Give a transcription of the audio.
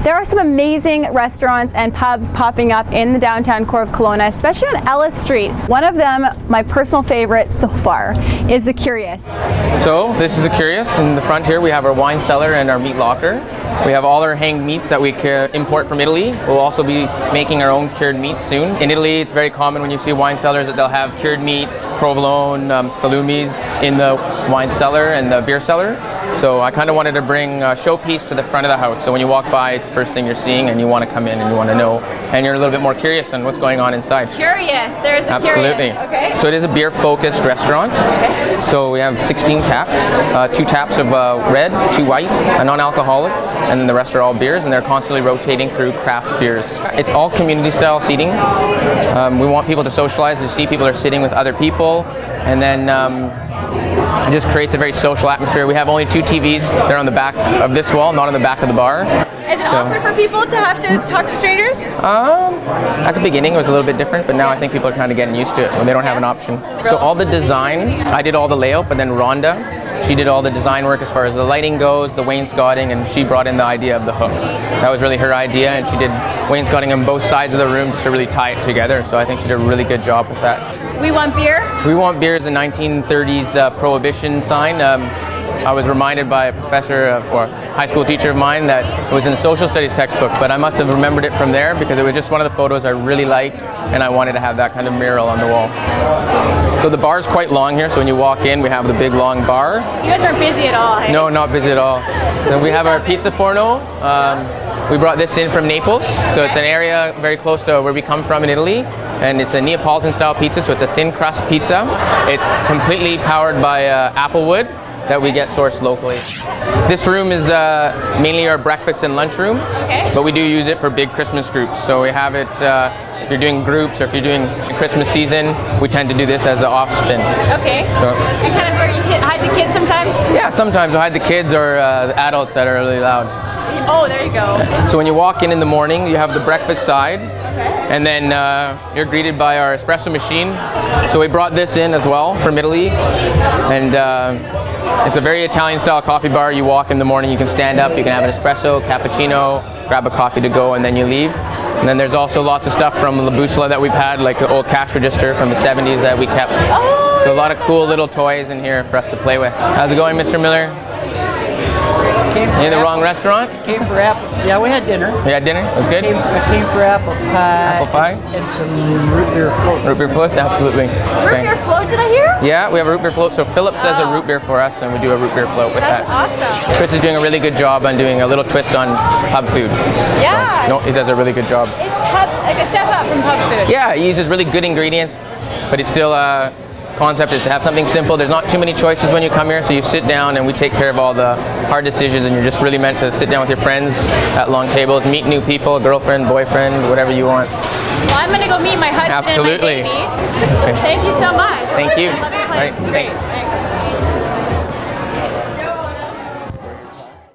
There are some amazing restaurants and pubs popping up in the downtown core of Kelowna, especially on Ellis Street. One of them, my personal favorite so far, is the Curious. So this is the Curious. In the front here we have our wine cellar and our meat locker. We have all our hanged meats that we import from Italy. We'll also be making our own cured meats soon. In Italy, it's very common when you see wine cellars that they'll have cured meats, provolone, salumis in the wine cellar and the beer cellar. So I kind of wanted to bring a showpiece to the front of the house. So when you walk by, it's the first thing you're seeing and you want to come in and you want to know. And you're a little bit more curious on what's going on inside. Curious, there's the Absolutely. Curious. Okay. So it is a beer-focused restaurant. Okay. So we have 16 taps, 2 taps of red, 2 white, a non-alcoholic, and then the rest are all beers, and they're constantly rotating through craft beers. It's all community-style seating. We want people to socialize, to see people are sitting with other people, and then it just creates a very social atmosphere. We have only 2 TVs. They're on the back of this wall, not on the back of the bar. Is it awkward for people to have to talk to strangers? At the beginning it was a little bit different, but now I think people are kind of getting used to it when they don't have an option. So all the design, I did all the layout, but then Rhonda, she did all the design work as far as the lighting goes, the wainscoting, and she brought in the idea of the hooks. That was really her idea, and she did wainscoting on both sides of the room just to really tie it together. So I think she did a really good job with that. We want beer? We want beer is a 1930s prohibition sign. I was reminded by a professor or high school teacher of mine that it was in the social studies textbook, but I must have remembered it from there because it was just one of the photos I really liked, and I wanted to have that kind of mural on the wall. So the bar is quite long here, so when you walk in, we have the big long bar. You guys aren't busy at all, hey? No, not busy at all. Then we have our pizza forno. We brought this in from Naples, so it's an area very close to where we come from in Italy, and it's a Neapolitan style pizza, so it's a thin crust pizza. It's completely powered by apple wood that we get sourced locally. This room is mainly our breakfast and lunch room, but we do use it for big Christmas groups. So we have it, if you're doing groups or if you're doing Christmas season, we tend to do this as an off spin. Okay. So, and kind of where you hide the kids sometimes? Yeah, sometimes we hide the kids or the adults that are really loud. Oh, there you go. So when you walk in the morning, you have the breakfast side, and then you're greeted by our espresso machine. So we brought this in as well from Italy, and it's a very Italian style coffee bar. You walk in the morning, you can stand up, you can have an espresso, cappuccino, grab a coffee to go, and then you leave. And then there's also lots of stuff from La Bussola that we've had, like the old cash register from the 70s that we kept. Oh, so a lot of cool little toys in here for us to play with. How's it going, Mr. Miller? In the wrong restaurant? Came for apple. Yeah, we had dinner. You had dinner? It was good? I came for apple pie. Apple pie? And some root beer float. Root beer floats, absolutely. Root beer float, did I hear? Yeah, we have a root beer float. So Phillips does a root beer for us, and we do a root beer float with That's that. awesome. Chris is doing a really good job on doing a little twist on pub food. Yeah. So, no, he does a really good job. It's like a step up from pub food. Yeah, he uses really good ingredients, but it's still concept is to have something simple. There's not too many choices when you come here, so you sit down and we take care of all the hard decisions, and you're just really meant to sit down with your friends at long tables, meet new people, girlfriend, boyfriend, whatever you want. Well, I'm going to go meet my husband Absolutely. and my baby. Okay. Thank you so much. Thank you. Love your place. Right. It's great. Thanks. Thanks.